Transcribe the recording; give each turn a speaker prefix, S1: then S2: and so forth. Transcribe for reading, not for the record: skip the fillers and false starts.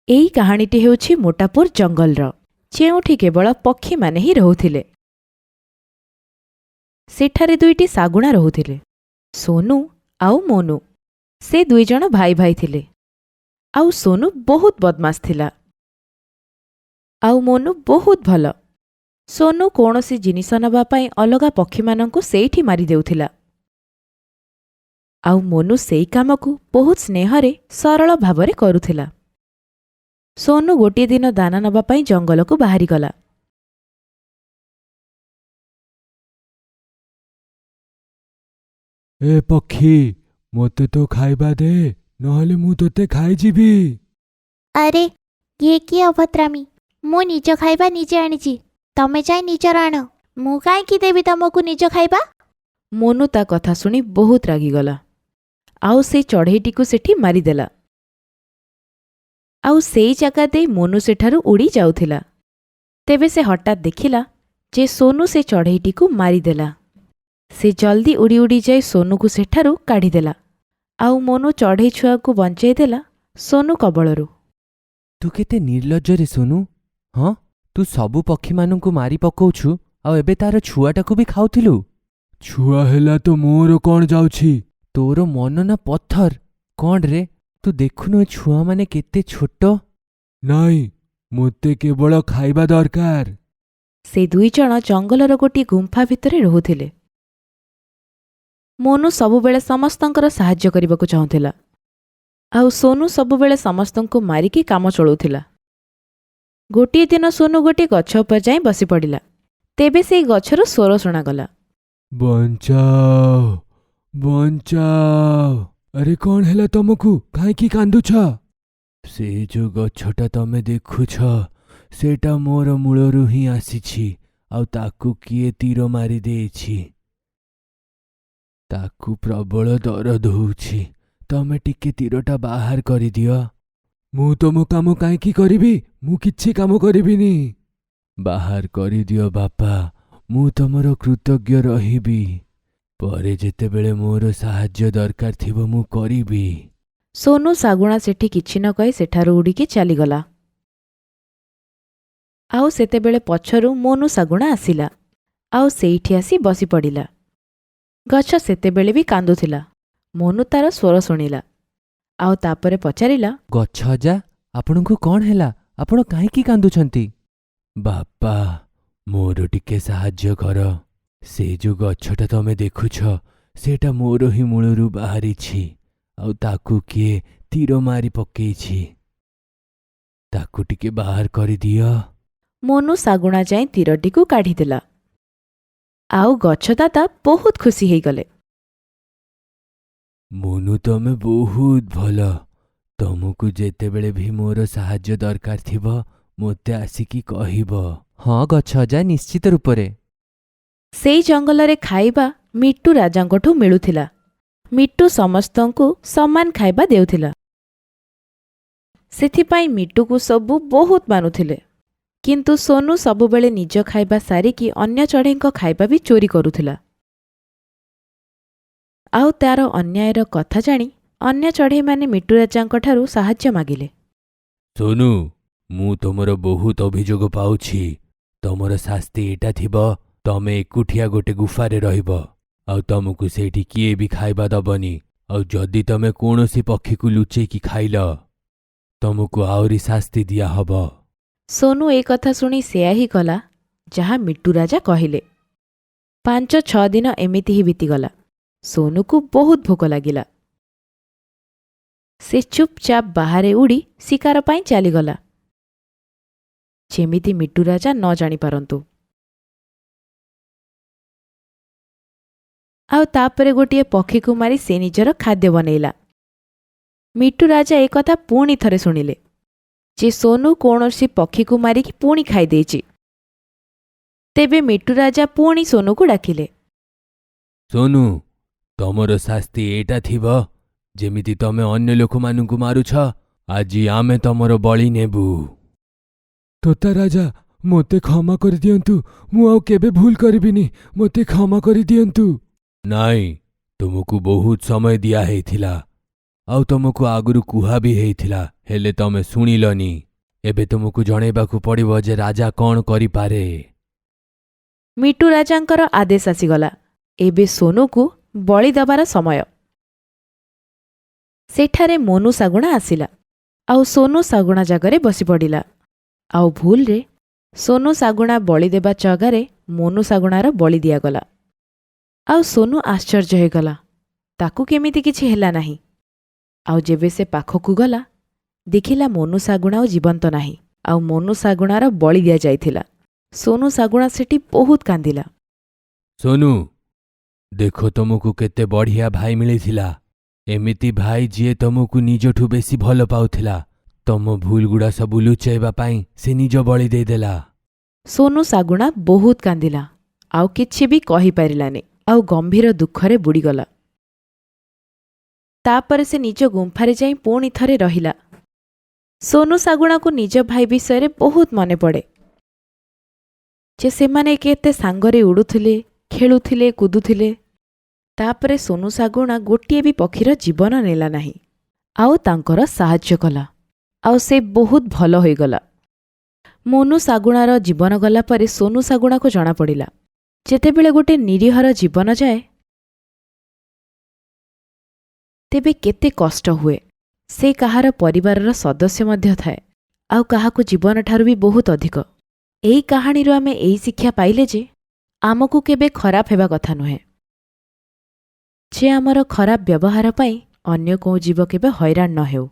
S1: ଏଇ କାହାଣୀଟି ହେଉଛି ମୋଟାପୁର ଜଙ୍ଗଲର, ଯେଉଁଠି କେବଳ ପକ୍ଷୀମାନେ ହିଁ ରହୁଥିଲେ। ସେଠାରେ ଦୁଇଟି ଶାଗୁଣା ରହୁଥିଲେ, ସୋନୁ ଆଉ ମୋନୁ। ସେ ଦୁଇଜଣ ଭାଇ ଭାଇ ଥିଲେ। ଆଉ ସୋନୁ ବହୁତ ବଦମାସ ଥିଲା, ଆଉ ମୋନୁ ବହୁତ ଭଲ। ସୋନୁ କୌଣସି ଜିନିଷ ନେବା ପାଇଁ ଅଲଗା ପକ୍ଷୀମାନଙ୍କୁ ସେଇଠି ମାରିଦେଉଥିଲା, ଆଉ ମୋନୁ ସେଇ କାମକୁ ବହୁତ ସ୍ନେହରେ ସରଳ ଭାବରେ କରୁଥିଲା। ସୋନୁ ଗୋଟିଏ ଦିନ ଦାନା ନେବା ପାଇଁ ଜଙ୍ଗଲକୁ ବାହାରିଗଲା।
S2: ଏ ପକ୍ଷୀ, ମୋତେ ତ ଖାଇବା ଦେ, ନହେଲେ ମୁଁ ତୋତେ ଖାଇଯିବି।
S3: ଆରେ ଇଏ କିଏ ଅଭଦ୍ରାମୀ? ମୁଁ ନିଜ ଖାଇବା ନିଜେ ଆଣିଛି, ତମେ ଯାଇ ନିଜର ଆଣ। ମୁଁ କାହିଁକି ଦେବି ତମକୁ ନିଜ ଖାଇବା?
S1: ମୋନୁ ତା କଥା ଶୁଣି ବହୁତ ରାଗିଗଲା, ଆଉ ସେଇ ଚଢ଼େଇଟିକୁ ସେଠି ମାରିଦେଲା। ଆଉ ସେଇ ଜାଗା ଦେଇ ମୋନୁ ସେଠାରୁ ଉଡ଼ି ଯାଉଥିଲା। ତେବେ ସେ ହଠାତ୍ ଦେଖିଲା ଯେ ସୋନୁ ସେ ଚଢ଼େଇଟିକୁ ମାରିଦେଲା। ସେ ଜଲ୍ଦି ଉଡ଼ି ଉଡ଼ି ଯାଇ ସୋନୁକୁ ସେଠାରୁ କାଢ଼ିଦେଲା, ଆଉ ମୋନୁ ଚଢ଼େଇ ଛୁଆକୁ ବଞ୍ଚାଇଦେଲା ସୋନୁ କବଳରୁ।
S4: ତୁ କେତେ ନିର୍ଲଜ୍ଜରେ ସୋନୁ। ହଁ, ତୁ ସବୁ ପକ୍ଷୀମାନଙ୍କୁ ମାରି ପକଉଛୁ, ଆଉ ଏବେ ତାର ଛୁଆଟାକୁ ବି ଖାଉଥିଲୁ।
S2: ଛୁଆ ହେଲା ତ ମୋର କ'ଣ ଯାଉଛି?
S4: ତୋର ମନ ନା ପଥର। କ'ଣ ରେ, ତୁ ଦେଖୁନୁ ଏ ଛୁଆମାନେ କେତେ ଛୋଟ।
S2: ନାଇଁ, ମୋତେ କେବଳ ଖାଇବା ଦରକାର।
S1: ସେ ଦୁଇଜଣ ଜଙ୍ଗଲର ଗୋଟିଏ ଗୁମ୍ଫା ଭିତରେ ରହୁଥିଲେ। ମୋନୁ ସବୁବେଳେ ସମସ୍ତଙ୍କର ସାହାଯ୍ୟ କରିବାକୁ ଚାହୁଁଥିଲା, ଆଉ ସୋନୁ ସବୁବେଳେ ସମସ୍ତଙ୍କୁ ମାରିକି କାମ ଚଳାଉଥିଲା। ଗୋଟିଏ ଦିନ ସୋନୁ ଗୋଟିଏ ଗଛ ଉପରେ ଯାଇ ବସିପଡ଼ିଲା। ତେବେ ସେଇ ଗଛରୁ ସ୍ୱର ଶୁଣାଗଲା,
S2: ବଞ୍ଚାଅ, ବଞ୍ଚାଅ। ଆରେ କ'ଣ ହେଲା ତମକୁ? କାହିଁକି କାନ୍ଦୁଛ?
S4: ସେ ଯୋଉ ଗଛଟା ତମେ ଦେଖୁଛ, ସେଟା ମୋର ମୂଳରୁ ହିଁ ଆସିଛି, ଆଉ ତାକୁ କିଏ ତୀର ମାରିଦେଇଛି। ତାକୁ ପ୍ରବଳ ଦରଦ ହଉଛି। ତମେ ଟିକେ ତୀରଟା ବାହାର କରିଦିଅ।
S2: ମୁଁ ତମ କାମ କାହିଁକି କରିବି? ମୁଁ କିଛି କାମ କରିବିନି।
S4: ବାହାର କରିଦିଅ ବାପା, ମୁଁ ତମର କୃତଜ୍ଞ ରହିବି। ପରେ ଯେତେବେଳେ ମୋର ସାହାଯ୍ୟ ଦରକାର ଥିବ ମୁଁ କରିବି।
S1: ସୋନୁ ଶାଗୁଣା ସେଠି କିଛି ନ କହି ସେଠାରୁ ଉଡ଼ିକି ଚାଲିଗଲା। ଆଉ ସେତେବେଳେ ପଛରୁ ମୋନୁ ଶାଗୁଣା ଆସିଲା, ଆଉ ସେଇଠି ଆସି ବସିପଡ଼ିଲା। ଗଛ ସେତେବେଳେ ବି କାନ୍ଦୁଥିଲା। ମୋନୁ ତାର ସ୍ୱର ଶୁଣିଲା, ଆଉ ତାପରେ ପଚାରିଲା,
S4: ଗଛ ଅଜା, ଆପଣଙ୍କୁ କ'ଣ ହେଲା? ଆପଣ କାହିଁକି କାନ୍ଦୁଛନ୍ତି? ବାପା, ମୋର ଟିକେ ସାହାଯ୍ୟ କର। ସେ ଯୋଉ ଗଛଟା ତମେ ଦେଖୁଛ, ସେଟା ମୋର ହିଁ ମୂଳରୁ ବାହାରିଛି, ଆଉ ତାକୁ କିଏ ତୀର ମାରି ପକେଇଛି। ତାକୁ ଟିକେ ବାହାର କରିଦିଅ।
S1: ମୋନୁ ଶାଗୁଣା ଯାଇ ତୀରଟିକୁ କାଢ଼ିଦେଲା, ଆଉ ଗଛଦାତା ବହୁତ ଖୁସି ହେଇଗଲେ।
S4: ମୋନୁ, ତମେ ବହୁତ ଭଲ। ତମକୁ ଯେତେବେଳେ ବି ମୋର ସାହାଯ୍ୟ ଦରକାର ଥିବ, ମୋତେ ଆସିକି କହିବ। ହଁ ଗଛ ଅଜା, ନିଶ୍ଚିତ ରୂପରେ।
S1: ସେଇ ଜଙ୍ଗଲରେ ଖାଇବା ମିଟୁ ରାଜାଙ୍କଠୁ ମିଳୁଥିଲା। ମିଟୁ ସମସ୍ତଙ୍କୁ ସମାନ ଖାଇବା ଦେଉଥିଲା। ସେଥିପାଇଁ ମିଟୁକୁ ସବୁ ବହୁତ ମାନୁଥିଲେ। କିନ୍ତୁ ସୋନୁ ସବୁବେଳେ ନିଜ ଖାଇବା ସାରିକି ଅନ୍ୟ ଚଢ଼େଇଙ୍କ ଖାଇବା ବି ଚୋରି କରୁଥିଲା। ଆଉ ତାର ଅନ୍ୟାୟର କଥା ଜାଣି ଅନ୍ୟ ଚଢ଼େଇମାନେ ମିଟୁ ରାଜାଙ୍କଠାରୁ ସାହାଯ୍ୟ ମାଗିଲେ।
S4: ସୋନୁ, ମୁଁ ତମର ବହୁତ ଅଭିଯୋଗ ପାଉଛି। ତମର ଶାସ୍ତି ଏଇଟା ଥିବ, ତମେ ଏକୁଟିଆ ଗୋଟେ ଗୁଫାରେ ରହିବ, ଆଉ ତମକୁ ସେଇଠି କିଏ ବି ଖାଇବା ଦବନି। ଆଉ ଯଦି ତମେ କୌଣସି ପକ୍ଷୀକୁ ଲୁଚେଇକି ଖାଇଲ, ତମକୁ ଆହୁରି ଶାସ୍ତି ଦିଆହବ।
S1: ସୋନୁ ଏ କଥା ଶୁଣି ସେୟା ହିଁ କଲା ଯାହା ମିଟୁ ରାଜା କହିଲେ। 5-6 ଦିନ ଏମିତି ହିଁ ବିତିଗଲା। ସୋନୁକୁ ବହୁତ ଭୋକ ଲାଗିଲା। ସେ ଚୁପଚାପ ବାହାରେ ଉଡ଼ି ଶିକାର ପାଇଁ ଚାଲିଗଲା, ଯେମିତି ମିଟୁ ରାଜା ନ ଜାଣିପାରନ୍ତୁ। ଆଉ ତାପରେ ଗୋଟିଏ ପକ୍ଷୀକୁ ମାରି ସେ ନିଜର ଖାଦ୍ୟ ବନେଇଲା। ମିଟୁ ରାଜା ଏ କଥା ପୁଣି ଥରେ ଶୁଣିଲେ ଯେ ସୋନୁ କୌଣସି ପକ୍ଷୀକୁ ମାରିକି ପୁଣି ଖାଇଦେଇଛି। ତେବେ ମିଟୁ ରାଜା ପୁଣି ସୋନୁକୁ ଡାକିଲେ।
S4: ସୋନୁ, ତମର ଶାସ୍ତି ଏଇଟା ଥିବ, ଯେମିତି ତମେ ଅନ୍ୟ ଲୋକମାନଙ୍କୁ ମାରୁଛ, ଆଜି ଆମେ ତମର ବଳି ନେବୁ।
S2: ତୋତା ରାଜା, ମୋତେ କ୍ଷମା କରିଦିଅନ୍ତୁ। ମୁଁ ଆଉ କେବେ ଭୁଲ କରିବିନି। ମୋତେ କ୍ଷମା କରିଦିଅନ୍ତୁ।
S4: ନାଇଁ, ତୁମକୁ ବହୁତ ସମୟ ଦିଆହେଇଥିଲା, ଆଉ ତମକୁ ଆଗରୁ କୁହା ବି ହେଇଥିଲା, ହେଲେ ତମେ ଶୁଣିଲନି। ଏବେ ତୁମକୁ ଜଣେଇବାକୁ ପଡ଼ିବ ଯେ ରାଜା କ'ଣ କରିପାରେ।
S1: ମିଟୁ ରାଜାଙ୍କର ଆଦେଶ ଆସିଗଲା। ଏବେ ସୋନୁକୁ ବଳି ଦେବାର ସମୟ। ସେଠାରେ ମୋନୁ ଶାଗୁଣା ଆସିଲା ଆଉ ସୋନୁ ଶାଗୁଣା ଜାଗାରେ ବସିପଡ଼ିଲା। ଆଉ ଭୁଲରେ ସୋନୁ ଶାଗୁଣା ବଳି ଦେବା ଜାଗାରେ ମୋନୁ ଶାଗୁଣାର ବଳି ଦିଆଗଲା। ଆଉ ସୋନୁ ଆଶ୍ଚର୍ଯ୍ୟ ହୋଇଗଲା। ତାକୁ କେମିତି କିଛି ହେଲା ନାହିଁ। ଆଉ ଯେବେ ସେ ପାଖକୁ ଗଲା, ଦେଖିଲା ମୋନୁ ଶାଗୁଣା ଆଉ ଜୀବନ୍ତ ନାହିଁ। ଆଉ ମୋନୁ ଶାଗୁଣାର ବଳି ଦିଆଯାଇଥିଲା। ସୋନୁ ଶାଗୁଣା ସେଠି ବହୁତ କାନ୍ଦିଲା।
S4: ସୋନୁ, ଦେଖ ତମକୁ କେତେ ବଢ଼ିଆ ଭାଇ ମିଳିଥିଲା। ଏମିତି ଭାଇ ଯିଏ ତମକୁ ନିଜଠୁ ବେଶୀ ଭଲ ପାଉଥିଲା। ତମ ଭୁଲଗୁଡ଼ା ସବୁ ଲୁଚାଇବା ପାଇଁ ସେ ନିଜ ବଳି ଦେଇଦେଲା।
S1: ସୋନୁ ଶାଗୁଣା ବହୁତ କାନ୍ଦିଲା। ଆଉ କିଛି ବି କହିପାରିଲାନି। ଆଉ ଗମ୍ଭୀର ଦୁଃଖରେ ବୁଡ଼ିଗଲା। ତାପରେ ସେ ନିଜ ଗୁମ୍ଫାରେ ଯାଇ ପୁଣି ଥରେ ରହିଲା। ସୋନୁ ଶାଗୁଣାକୁ ନିଜ ଭାଇ ବିଷୟରେ ବହୁତ ମନେ ପଡ଼େ। ଯେ ସେମାନେ କେତେ ସାଙ୍ଗରେ ଉଡ଼ୁଥିଲେ, ଖେଳୁଥିଲେ, କୁଦୁଥିଲେ। ତାପରେ ସୋନୁ ଶାଗୁଣା ଗୋଟିଏ ବି ପକ୍ଷୀର ଜୀବନ ନେଲା ନାହିଁ। ଆଉ ତାଙ୍କର ସାହାଯ୍ୟ କଲା। ଆଉ ସେ ବହୁତ ଭଲ ହୋଇଗଲା। ମୋନୁ ଶାଗୁଣାର ଜୀବନ ଗଲା ପରେ ସୋନୁ ଶାଗୁଣାକୁ ଜଣାପଡ଼ିଲା, ଯେତେବେଳେ ଗୋଟେ ନିରୀହର ଜୀବନ ଯାଏ ତେବେ କେତେ କଷ୍ଟ ହୁଏ। ସେ କାହାର ପରିବାରର ସଦସ୍ୟ ମଧ୍ୟ ଥାଏ। ଆଉ କାହାକୁ ଜୀବନଠାରୁ ବି ବହୁତ ଅଧିକ। ଏହି କାହାଣୀରୁ ଆମେ ଏହି ଶିକ୍ଷା ପାଇଲେ ଯେ ଆମକୁ କେବେ ଖରାପ ହେବା କଥା ନୁହେଁ। ଯେ ଆମର ଖରାପ ବ୍ୟବହାର ପାଇଁ ଅନ୍ୟ କେଉଁ ଜୀବ କେବେ ହଇରାଣ ନ ହେଉ।